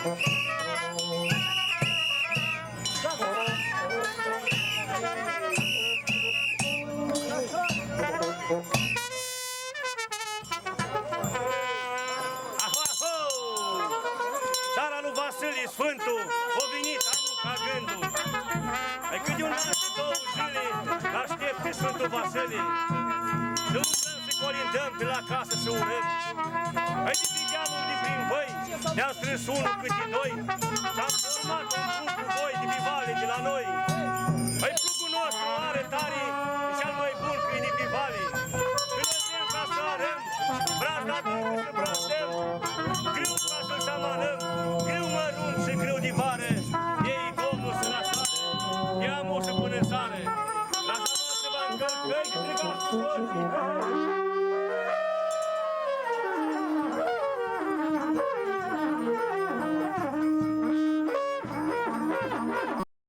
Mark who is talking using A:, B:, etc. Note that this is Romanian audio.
A: Țara lui Vasile Sfântul a venit anul ca gândul. Ai cât de un an și 2 zile l-aștepte Sfântul Vasile. Să umblăm, să colindăm pe la casă, să urăm. Hai de pe dealuri de prin văi, ne-am strâns unul câte doi și-am format un plug cu voi de pe vale de la noi. Hai, plugul nostru are tare, e cel mai bun câine pe vale.